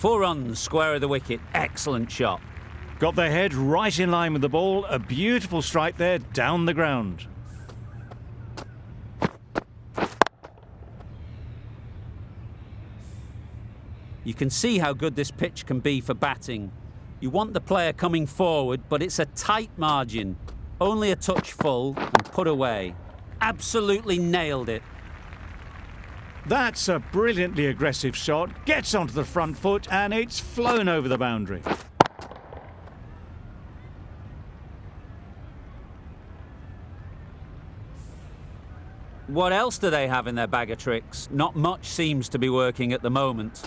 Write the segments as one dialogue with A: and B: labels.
A: 4 runs, square of the wicket. Excellent shot.
B: Got their head right in line with the ball. A beautiful strike there down the ground.
A: You can see how good this pitch can be for batting. You want the player coming forward, but it's a tight margin. Only a touch full and put away. Absolutely nailed it.
B: That's a brilliantly aggressive shot. Gets onto the front foot and it's flown over the boundary.
A: What else do they have in their bag of tricks? Not much seems to be working at the moment.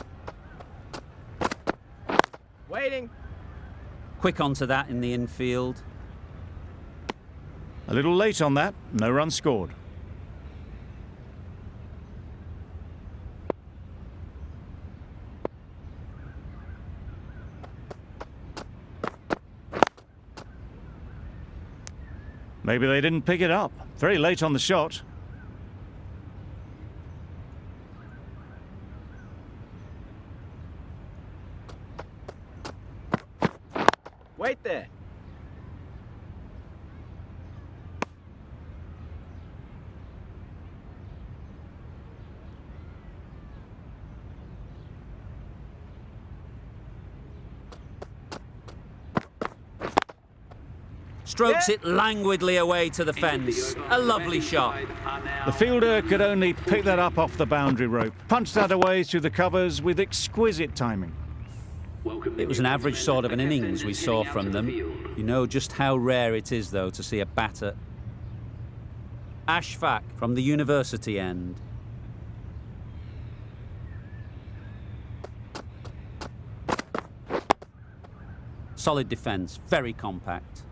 C: Waiting.
A: Quick onto that in the infield.
B: A little late on that. No run scored. Maybe they didn't pick it up. Very late on the shot.
C: Wait there.
A: Strokes it languidly away to the fence. A lovely shot.
B: The fielder could only pick that up off the boundary rope. Punched that away through the covers with exquisite timing.
A: It was an average sort of an innings we saw from them. You know just how rare it is, though, to see a batter. Ashfaq from the university end. Solid defence, very compact.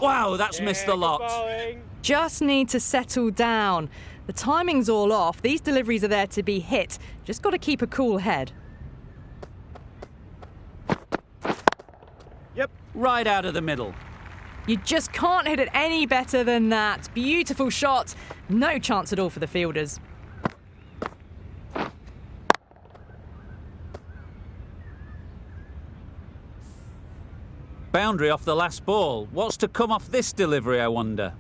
A: Wow, that's missed the lot.
D: Just need to settle down. The timing's all off. These deliveries are there to be hit. Just got to keep a cool head.
C: Yep.
A: Right out of the middle.
D: You just can't hit it any better than that. Beautiful shot. No chance at all for the fielders.
A: Boundary off the last ball. What's to come off this delivery, I wonder?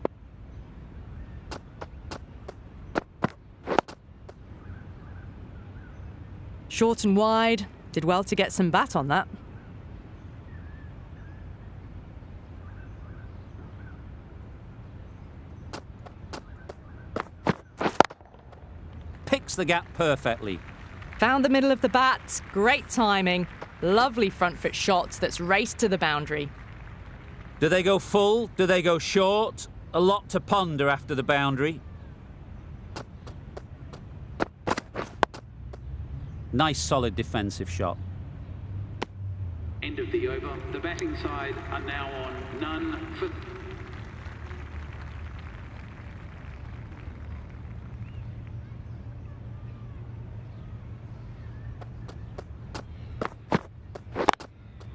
D: Short and wide. Did well to get some bat on that.
A: Picks the gap perfectly.
D: Found the middle of the bat. Great timing. Lovely front foot shot that's raced to the boundary.
A: Do they go full? Do they go short? A lot to ponder after the boundary. Nice solid defensive shot.
E: End of the over. The batting side are now on none for...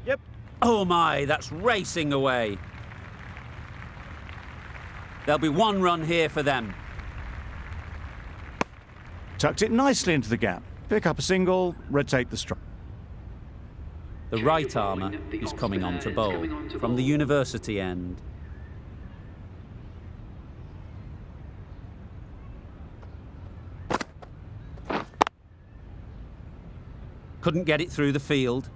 C: Yep.
A: Oh my, that's racing away. There'll be 1 run here for them.
B: Tucked it nicely into the gap. Pick up a single, rotate the strike.
A: The right armour is coming on to bowl from the university end. Couldn't get it through the field.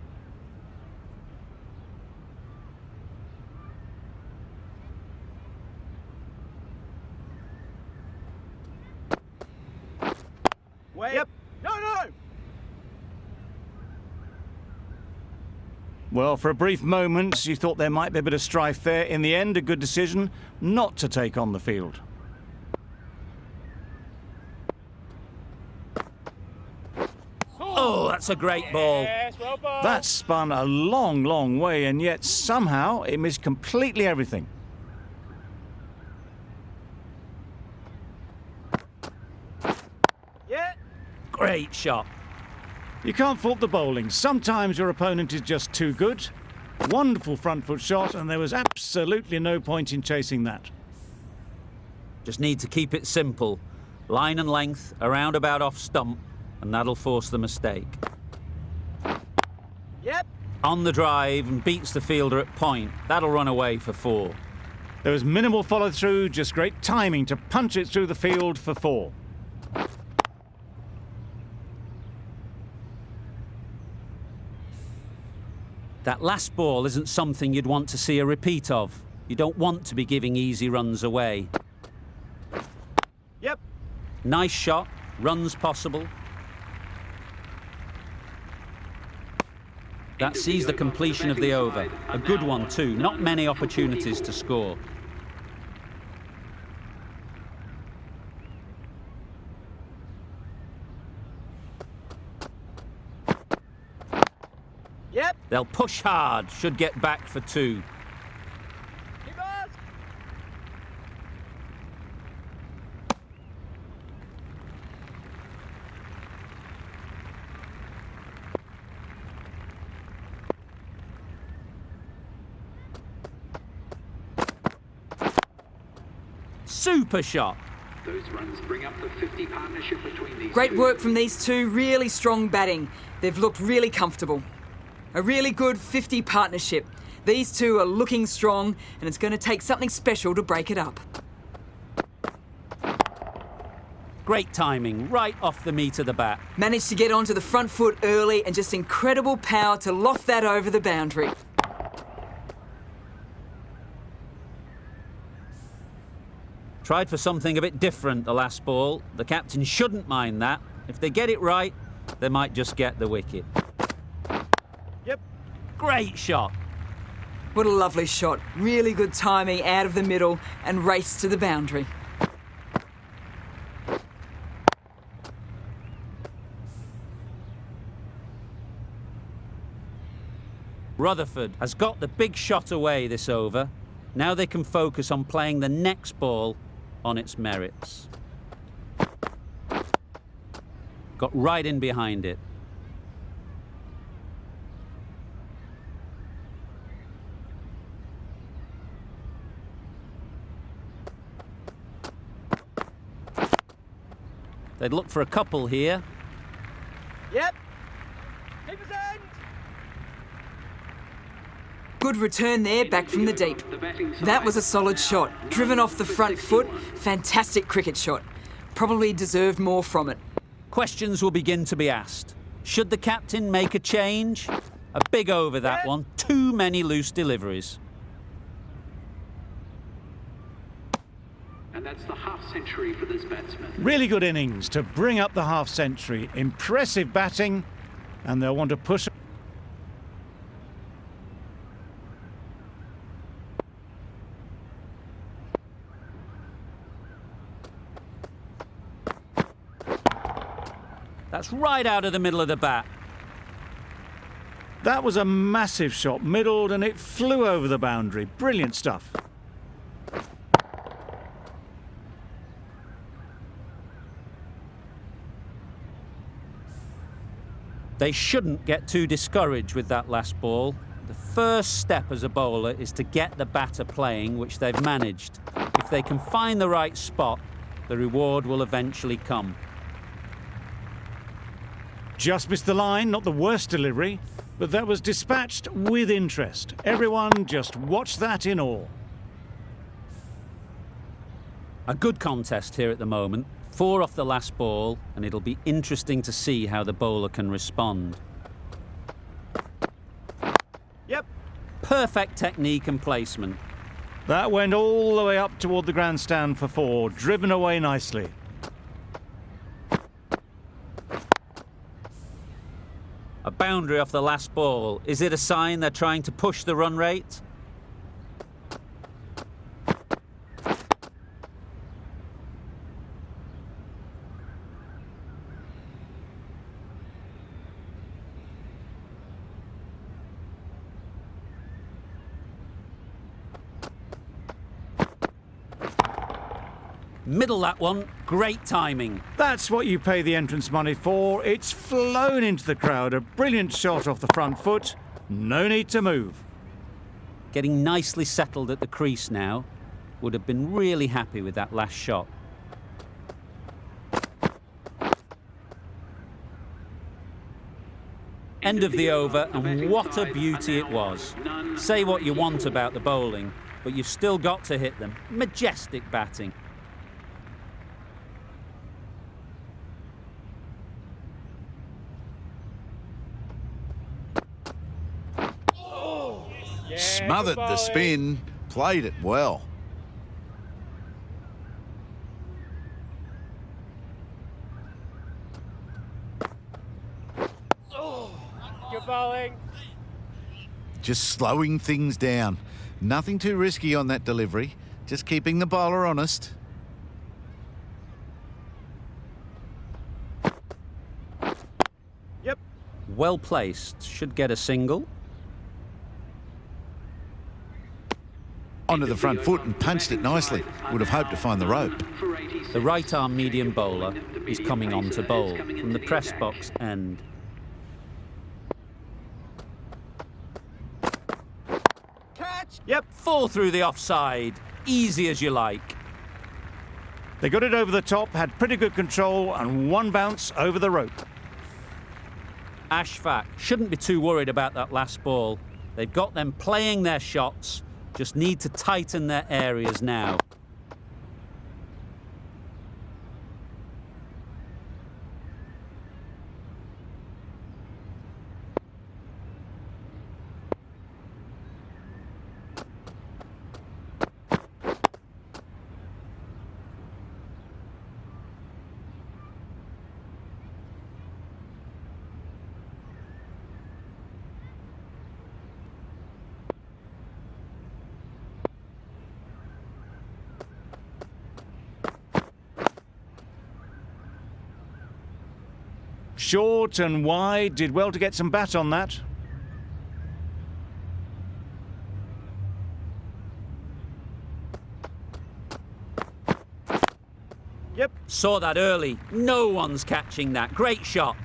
C: Wait. Yep. No.
B: Well, for a brief moment, you thought there might be a bit of strife there. In the end, a good decision not to take on the field.
A: Oh, that's a great ball.
B: That spun a long, long way, and yet somehow it missed completely everything.
C: Yeah.
A: Great shot.
B: You can't fault the bowling. Sometimes your opponent is just too good. Wonderful front foot shot, and there was absolutely no point in chasing that.
A: Just need to keep it simple. Line and length, around about off stump, and that'll force the mistake.
C: Yep.
A: On the drive and beats the fielder at point. That'll run away for 4.
B: There was minimal follow-through, just great timing to punch it through the field for 4.
A: That last ball isn't something you'd want to see a repeat of. You don't want to be giving easy runs away.
C: Yep.
A: Nice shot, runs possible. That sees the completion of the over. A good one too, not many opportunities to score.
C: Yep.
A: They'll push hard, should get back for 2.
C: Keep on.
A: Super shot.
E: Those runs bring up the 50 partnership between these
F: Great
E: two.
F: work from these two, really strong batting. They've looked really comfortable. A really good 50 partnership. These two are looking strong, and it's going to take something special to break it up.
A: Great timing, right off the meat of the bat.
F: Managed to get onto the front foot early and just incredible power to loft that over the boundary.
A: Tried for something a bit different the last ball. The captain shouldn't mind that. If they get it right, they might just get the wicket.
C: Yep.
A: Great shot.
F: What a lovely shot. Really good timing out of the middle and race to the boundary.
A: Rutherford has got the big shot away this over. Now they can focus on playing the next ball on its merits. Got right in behind it. They'd look for a couple here.
C: Yep. Keep his end.
F: Good return there, back from the deep. That was a solid shot. Driven off the front foot. Fantastic cricket shot. Probably deserved more from it.
A: Questions will begin to be asked. Should the captain make a change? A big over that one. Too many loose deliveries.
E: And that's the half-century for this batsman.
B: Really good innings to bring up the half-century. Impressive batting, and they'll want to push.
A: That's right out of the middle of the bat.
B: That was a massive shot, middled, and it flew over the boundary. Brilliant stuff.
A: They shouldn't get too discouraged with that last ball. The first step as a bowler is to get the batter playing, which they've managed. If they can find the right spot, the reward will eventually come.
B: Just missed the line, not the worst delivery, but that was dispatched with interest. Everyone just watched that in awe.
A: A good contest here at the moment. 4 off the last ball, and it'll be interesting to see how the bowler can respond.
C: Yep.
A: Perfect technique and placement.
B: That went all the way up toward the grandstand for 4, driven away nicely.
A: A boundary off the last ball. Is it a sign they're trying to push the run rate? Middle that one, great timing.
B: That's what you pay the entrance money for. It's flown into the crowd. A brilliant shot off the front foot. No need to move.
A: Getting nicely settled at the crease now. Would have been really happy with that last shot. End of the over, and what a beauty it was. Say what you want about the bowling, but you've still got to hit them. Majestic batting.
G: Smothered the spin, played it well.
C: Good bowling.
G: Just slowing things down. Nothing too risky on that delivery. Just keeping the bowler honest.
C: Yep.
A: Well placed. Should get a single.
G: Onto the front foot and punched it nicely. Would have hoped to find the rope.
A: The right-arm medium bowler is coming on to bowl from the press box end.
C: Catch. Yep.
A: Fall through the offside. Easy as you like.
B: They got it over the top, had pretty good control, and one bounce over the rope.
A: Ashfaq shouldn't be too worried about that last ball. They've got them playing their shots. Just need to tighten their areas now.
B: Short and wide, did well to get some bat on that.
C: Yep.
A: Saw that early. No one's catching that. Great shot.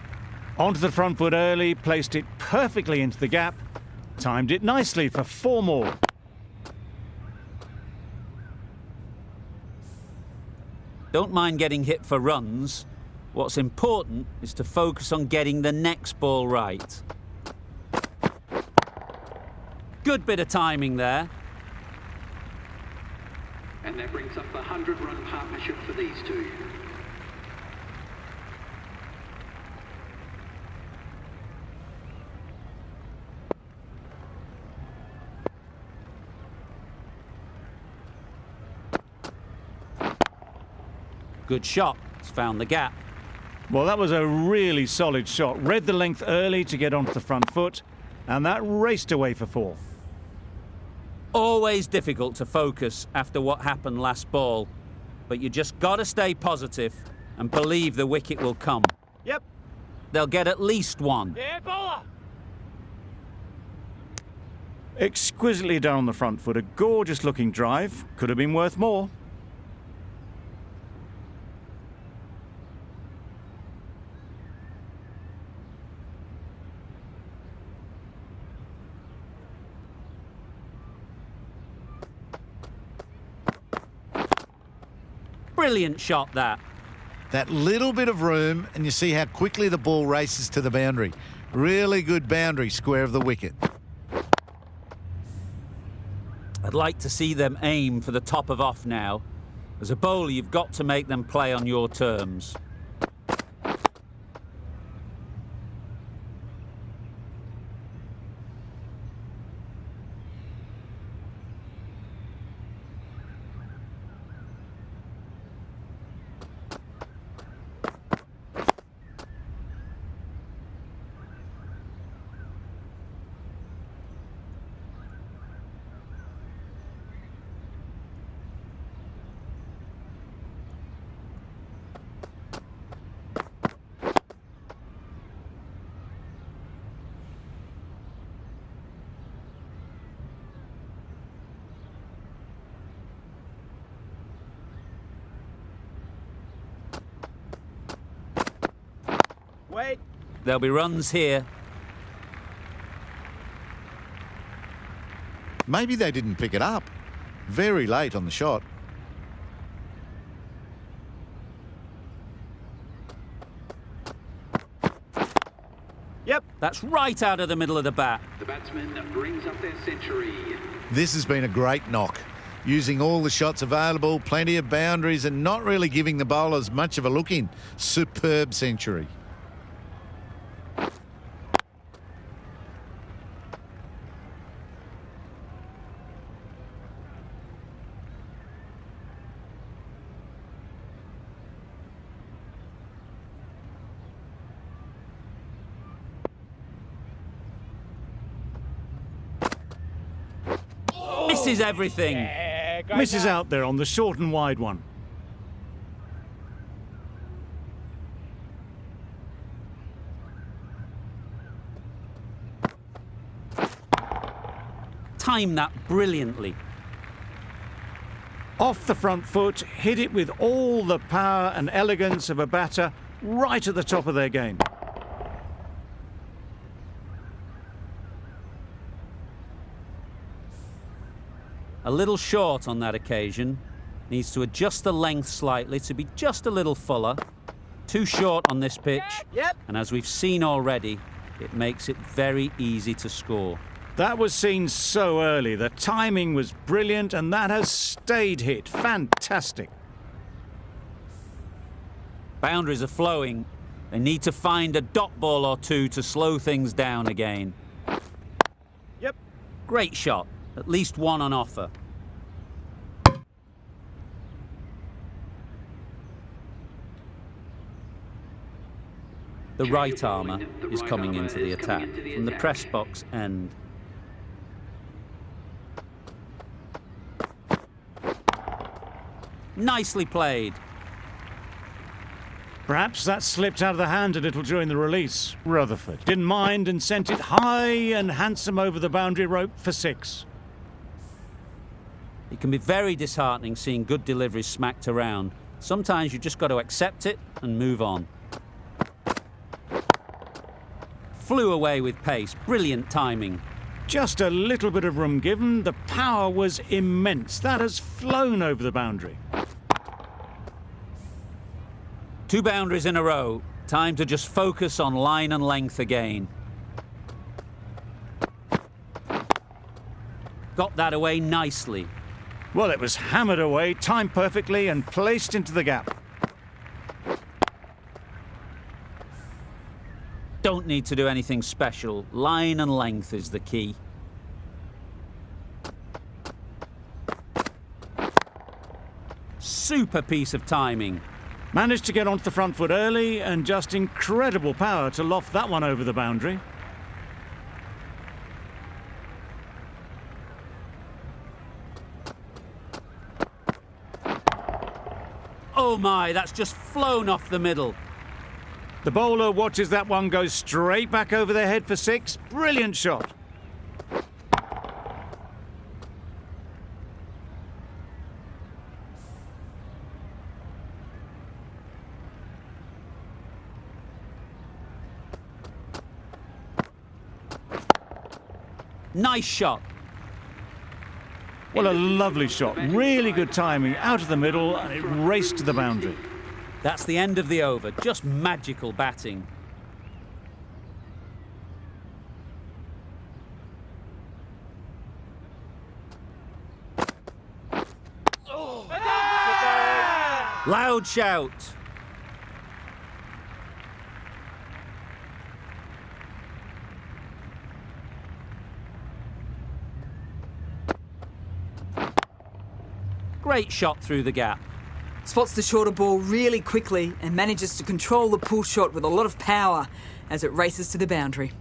B: Onto the front foot early, placed it perfectly into the gap. Timed it nicely for 4 more.
A: Don't mind getting hit for runs. What's important is to focus on getting the next ball right. Good bit of timing there.
E: And that brings up the 100-run partnership for these two.
A: Good shot. It's found the gap.
B: Well, that was a really solid shot. Read the length early to get onto the front foot, and that raced away for 4.
A: Always difficult to focus after what happened last ball, but you just got to stay positive and believe the wicket will come.
C: Yep.
A: They'll get at least one.
C: Yeah, bowler.
B: Exquisitely done on the front foot. A gorgeous looking drive. Could have been worth more.
A: Brilliant shot, that.
G: That little bit of room, and you see how quickly the ball races to the boundary. Really good boundary square of the wicket.
A: I'd like to see them aim for the top of off now. As a bowler, you've got to make them play on your terms.
C: Wait.
A: There'll be runs here.
G: Maybe they didn't pick it up. Very late on the shot.
C: Yep.
A: That's right out of the middle of the bat.
E: The batsman brings up their century.
G: This has been a great knock. Using all the shots available, plenty of boundaries and not really giving the bowlers much of a look in. Superb century.
A: Misses everything.
B: Misses out there on the short and wide one.
A: Timed that brilliantly.
B: Off the front foot, hit it with all the power and elegance of a batter right at the top of their game.
A: A little short on that occasion. Needs to adjust the length slightly to be just a little fuller. Too short on this pitch.
C: Yep.
A: And as we've seen already, it makes it very easy to score.
B: That was seen so early. The timing was brilliant and that has stayed hit. Fantastic.
A: Boundaries are flowing. They need to find a dot ball or two to slow things down again.
C: Yep.
A: Great shot. At least one on offer. The right armour is coming into the attack from the press box end. Nicely played.
B: Perhaps that slipped out of the hand a little during the release. Rutherford didn't mind and sent it high and handsome over the boundary rope for 6.
A: It can be very disheartening seeing good deliveries smacked around. Sometimes you've just got to accept it and move on. Flew away with pace. Brilliant timing.
B: Just a little bit of room given. The power was immense. That has flown over the boundary.
A: 2 boundaries in a row. Time to just focus on line and length again. Got that away nicely.
B: Well, it was hammered away, timed perfectly and placed into the gap.
A: Don't need to do anything special. Line and length is the key. Super piece of timing.
B: Managed to get onto the front foot early and just incredible power to loft that one over the boundary.
A: Oh my, that's just flown off the middle.
B: The bowler watches that one go straight back over their head for 6. Brilliant shot.
A: Nice shot.
B: Well, a lovely shot. Really good timing. Out of the middle and it raced to the boundary.
A: That's the end of the over. Just magical batting. Loud shout. Great shot through the gap.
F: Spots the shorter ball really quickly and manages to control the pull shot with a lot of power as it races to the boundary.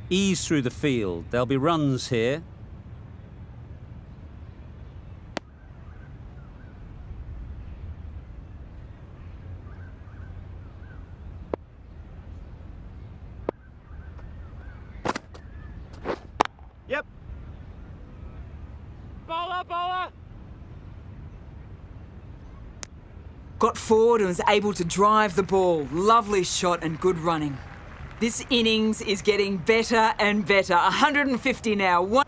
A: Ease through the field. There'll be runs here.
C: Yep. Bowler, bowler.
F: Got forward and was able to drive the ball. Lovely shot and good running. This innings is getting better and better. 150 now.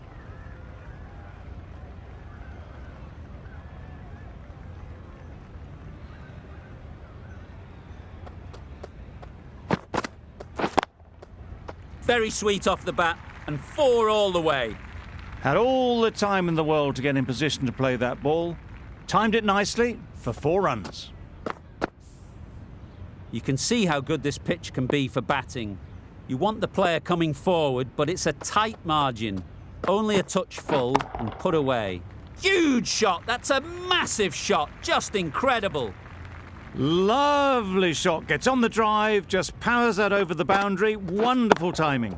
A: Very sweet off the bat, and 4 all the way.
B: Had all the time in the world to get in position to play that ball. Timed it nicely for 4 runs.
A: You can see how good this pitch can be for batting. You want the player coming forward, but it's a tight margin. Only a touch full and put away. Huge shot! That's a massive shot! Just incredible!
B: Lovely shot. Gets on the drive, just powers that over the boundary. Wonderful timing.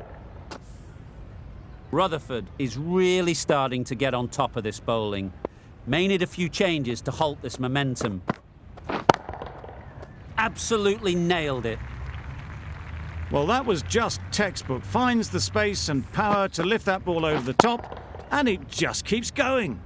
A: Rutherford is really starting to get on top of this bowling. May need a few changes to halt this momentum. Absolutely nailed it.
B: Well, that was just textbook. Finds the space and power to lift that ball over the top, and it just keeps going.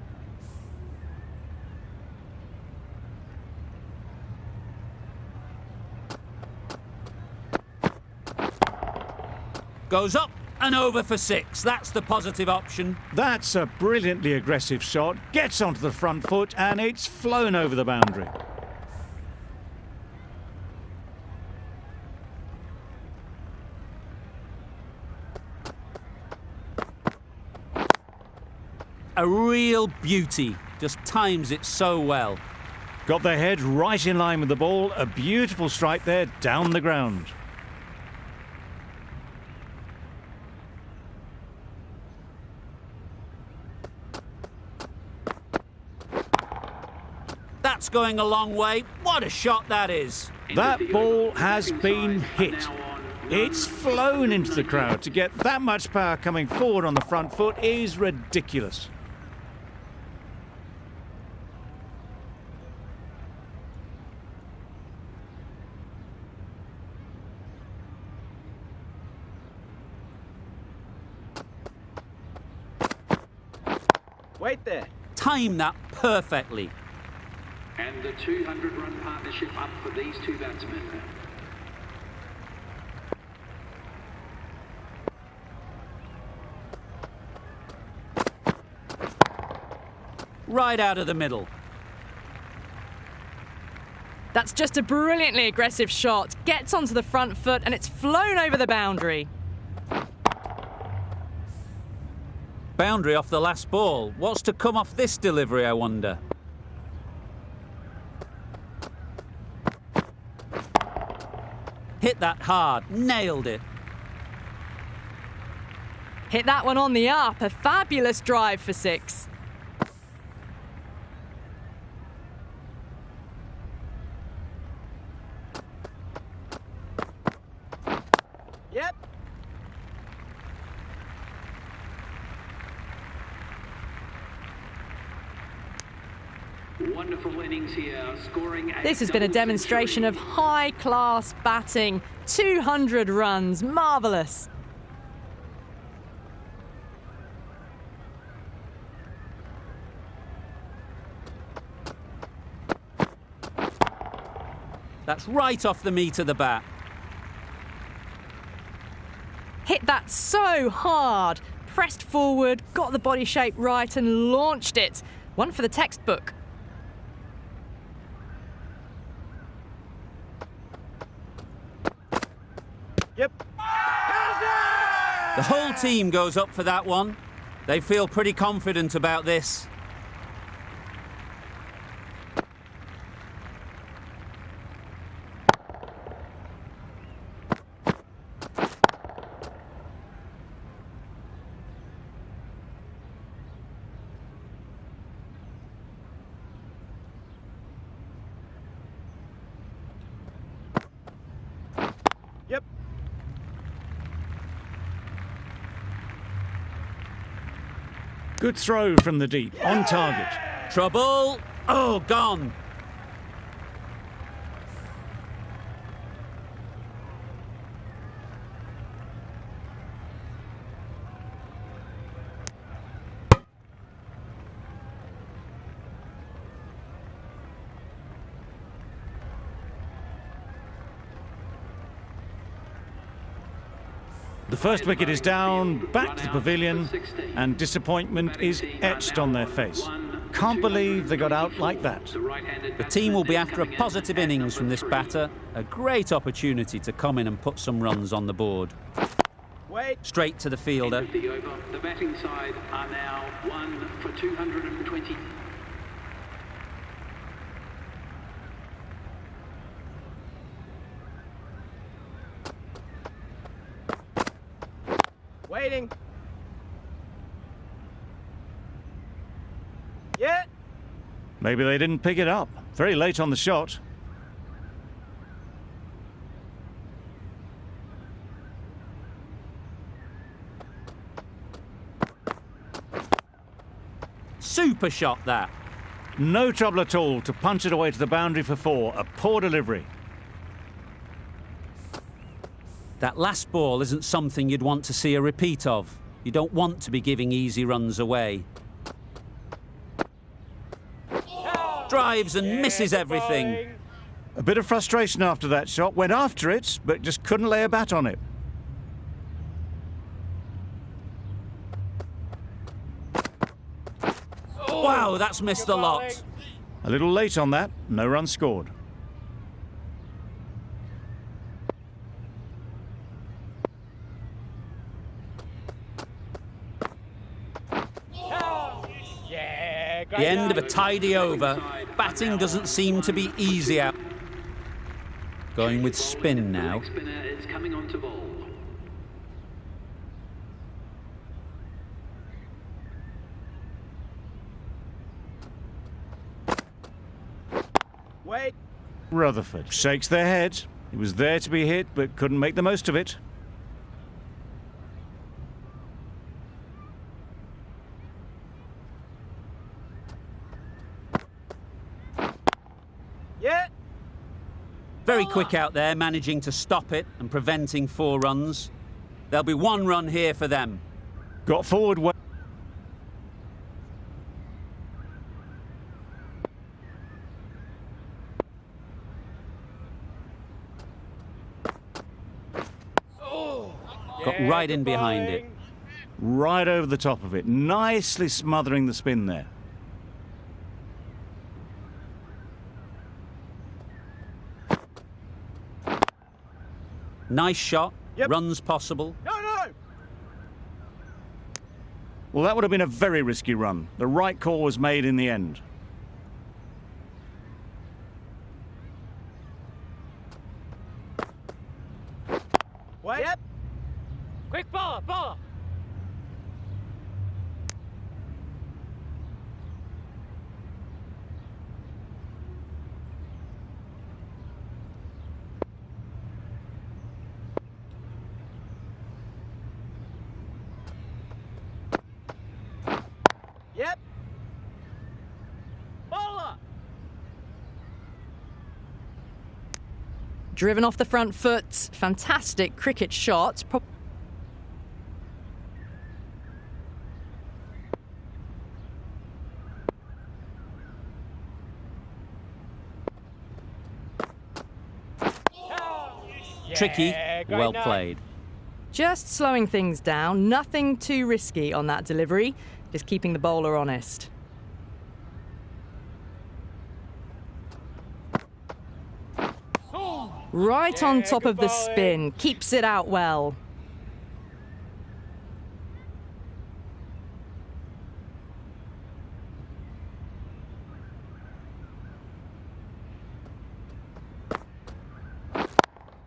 A: Goes up and over for 6. That's the positive option.
B: That's a brilliantly aggressive shot. Gets onto the front foot, and it's flown over the boundary.
A: A real beauty. Just times it so well.
B: Got their head right in line with the ball. A beautiful strike there down the ground.
A: That's going a long way. What a shot that is.
B: That ball has been hit. It's flown into the crowd. To get that much power coming forward on the front foot is ridiculous.
C: Wait there.
A: Time that perfectly.
E: And the 200-run partnership up for these 2 batsmen.
A: Right out of the middle.
D: That's just a brilliantly aggressive shot. Gets onto the front foot and it's flown over the boundary.
A: Boundary off the last ball. What's to come off this delivery, I wonder? Hit that hard. Nailed it.
D: Hit that one on the up. A fabulous drive for 6.
C: Yep.
E: Wonderful innings here, scoring.
D: This has been a demonstration of high-class batting. 200 runs. Marvellous.
A: That's right off the meat of the bat.
D: Hit that so hard. Pressed forward, got the body shape right and launched it. One for the textbook.
C: Yep.
A: The whole team goes up for that one. They feel pretty confident about this.
C: Yep.
B: Good throw from the deep, on target.
A: Trouble. Oh, gone.
B: The first wicket is down, back to the pavilion, and disappointment is etched on their face. Can't believe they got out like that.
A: The team will be after a positive innings from this batter. A great opportunity to come in and put some runs on the board.
C: Wait.
A: Straight to the fielder.
E: End of the over. The batting side are now 1 for 220.
C: Waiting. Yeah.
B: Maybe they didn't pick it up. Very late on the shot.
A: Super shot, that.
B: No trouble at all to punch it away to the boundary for 4. A poor delivery.
A: That last ball isn't something you'd want to see a repeat of. You don't want to be giving easy runs away. Drives and misses everything.
B: A bit of frustration after that shot. Went after it, but just couldn't lay a bat on it.
A: Wow, that's missed a lot.
B: A little late on that. No run scored.
A: The end of a tidy over. Batting doesn't seem to be easy out. Going with spin now.
E: Spinner is coming on to bowl.
C: Wait.
B: Rutherford shakes their head. He was there to be hit, but couldn't make the most of it.
C: Yeah.
A: Very quick out there, managing to stop it and preventing 4 runs. There'll be 1 run here for them.
B: Got forward well.
A: Got right in behind it.
B: Right over the top of it. Nicely smothering the spin there.
A: Nice shot.
C: Yep.
A: Runs possible.
C: No, no.
B: Well, that would have been a very risky run. The right call was made in the end.
C: Wait. Yep. Quick ball, ball. Yep. Bowler.
D: Driven off the front foot. Fantastic cricket shot.
A: Tricky. Well played.
D: Just slowing things down. Nothing too risky on that delivery. Just keeping the bowler honest. Right on top of the spin. Keeps it out well.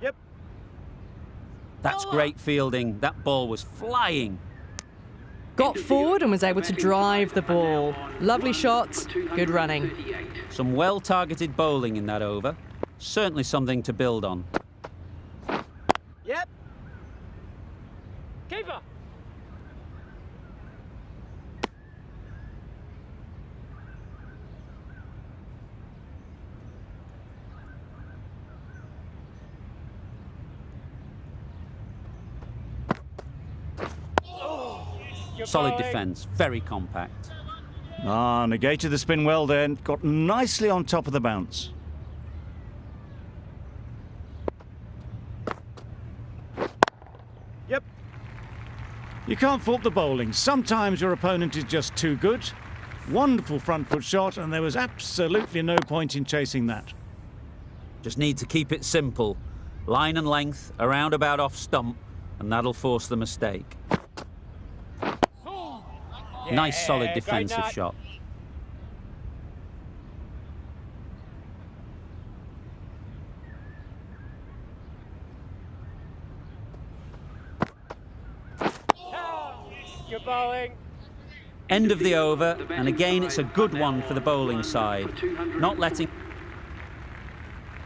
C: Yep.
A: That's great fielding. That ball was flying.
D: Got forward and was able to drive the ball. Lovely shot. Good running.
A: Some well-targeted bowling in that over. Certainly something to build on.
C: Yep. Keeper.
A: Solid defence. Very compact.
B: Ah, negated the spin well then. Got nicely on top of the bounce.
C: Yep.
B: You can't fault the bowling. Sometimes your opponent is just too good. Wonderful front foot shot, and there was absolutely no point in chasing that.
A: Just need to keep it simple. Line and length, around about off stump, and that'll force the mistake. Nice solid defensive shot.
C: Good bowling.
A: End of the over, and again it's a good one for the bowling side. Not letting...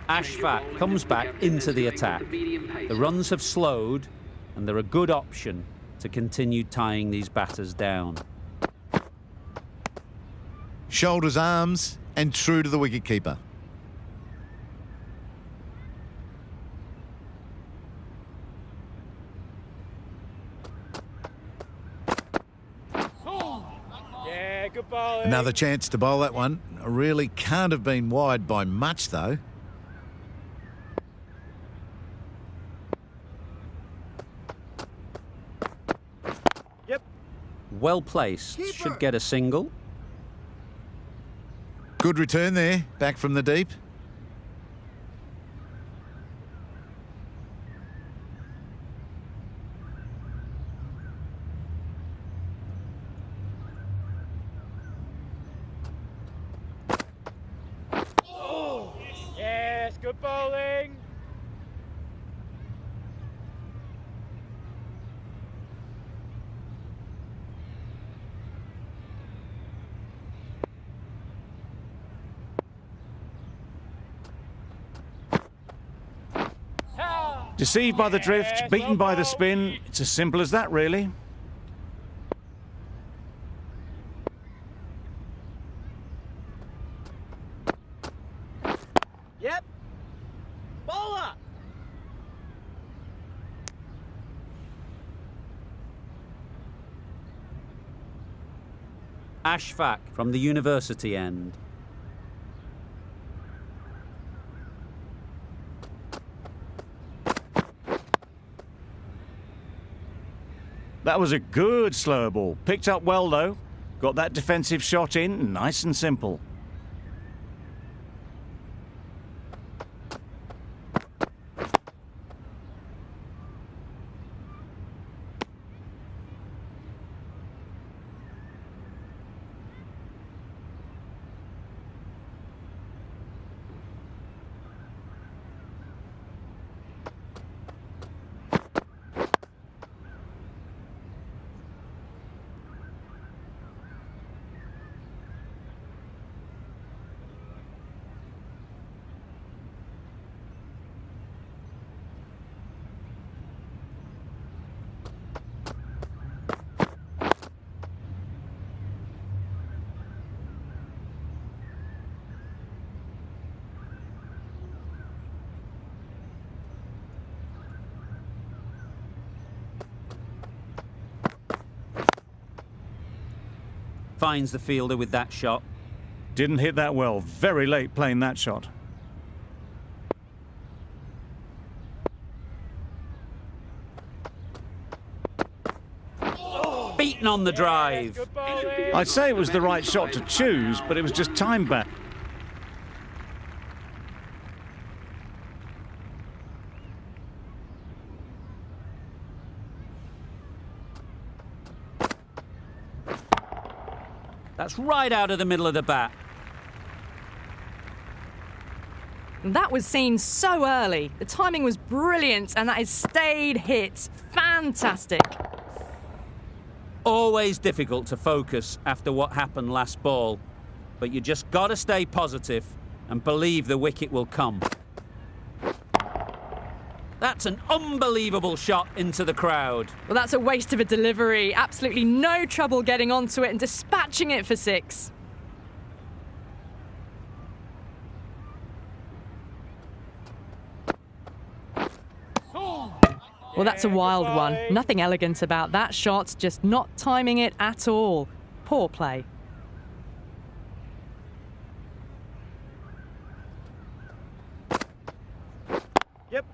A: Ashfaq comes back into the attack. The runs have slowed, and they're a good option to continue tying these batters down.
G: Shoulders, arms, and true to the wicketkeeper.
C: Yeah, good bowling.
G: Another chance to bowl that one. Really can't have been wide by much, though.
C: Yep.
A: Well placed, should get a single.
G: Good return there, back from the deep.
C: Yes, good bowling.
B: Deceived by the drift, beaten by the spin. It's as simple as that, really.
C: Yep. Bowler.
A: Ashfaq from the university end.
B: That was a good slow ball. Picked up well, though. Got that defensive shot in, nice and simple.
A: Finds the fielder with that shot.
B: Didn't hit that well. Very late playing that shot.
A: Beaten on the drive.
C: Good bowling.
B: I'd say it was the right shot to choose, but it was just time bad.
A: That's right out of the middle of the bat.
D: That was seen so early. The timing was brilliant, and that is stayed hit. Fantastic.
A: Always difficult to focus after what happened last ball, but you just got to stay positive and believe the wicket will come. That's an unbelievable shot into the crowd.
D: Well, that's a waste of a delivery. Absolutely no trouble getting onto it and dispatching it for 6. Well, that's a wild one. Nothing elegant about that shot, just not timing it at all. Poor play.
C: Yep.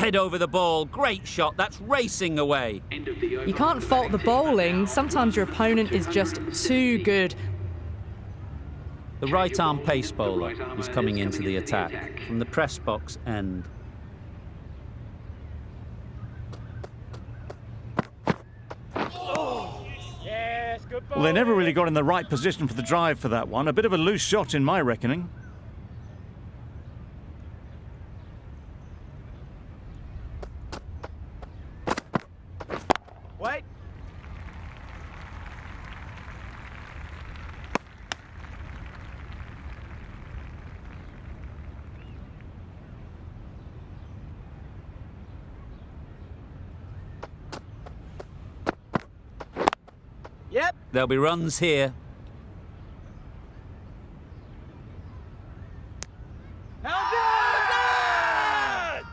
A: Head over the ball. Great shot. That's racing away.
E: End of the over.
D: You can't fault the bowling. Sometimes your opponent is just too good.
A: The right-arm pace bowler is coming into the attack from the press box end.
C: Yes, good ball.
B: Well, they never really got in the right position for the drive for that one. A bit of a loose shot in my reckoning.
C: Wait. Yep.
A: There'll be runs here.
C: How good!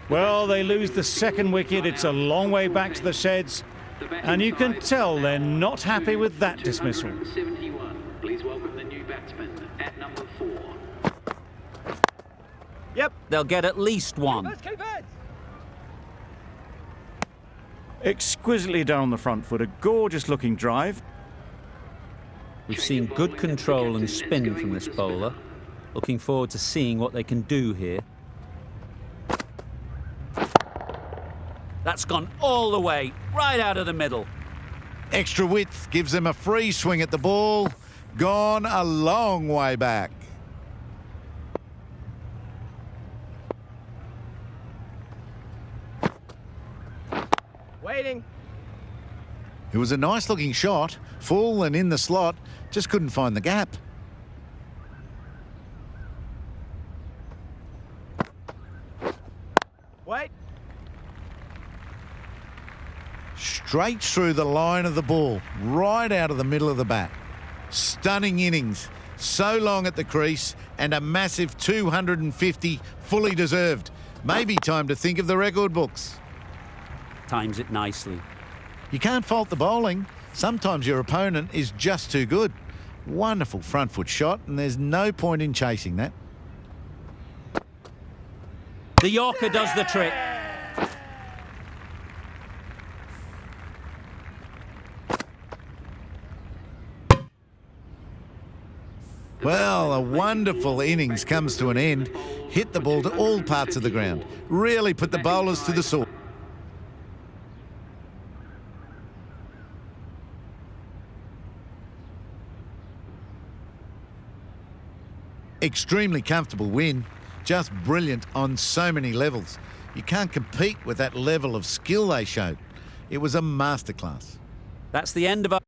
B: Well, they lose the second wicket. It's a long way back to the sheds. And you can tell they're not happy with that dismissal.
E: 271. Please welcome the new batsman at number 4.
C: Yep.
A: They'll get at least one.
C: Let's keep it.
B: Exquisitely done on the front foot. A gorgeous looking drive.
A: We've seen good control and spin from this bowler. Looking forward to seeing what they can do here. That's gone all the way, right out of the middle.
G: Extra width gives them a free swing at the ball. Gone a long way back.
C: Waiting.
G: It was a nice looking shot, full and in the slot, just couldn't find the gap.
C: Wait.
G: Straight through the line of the ball, right out of the middle of the bat. Stunning innings, so long at the crease, and a massive 250 fully deserved. Maybe time to think of the record books.
A: Times it nicely.
G: You can't fault the bowling. Sometimes your opponent is just too good. Wonderful front foot shot, and there's no point in chasing that.
A: The Yorker does the trick.
G: Well, a wonderful innings comes to an end. Hit the ball to all parts of the ground. Really put the bowlers to the sword. Extremely comfortable win. Just brilliant on so many levels. You can't compete with that level of skill they showed. It was a masterclass.
A: That's the end of our...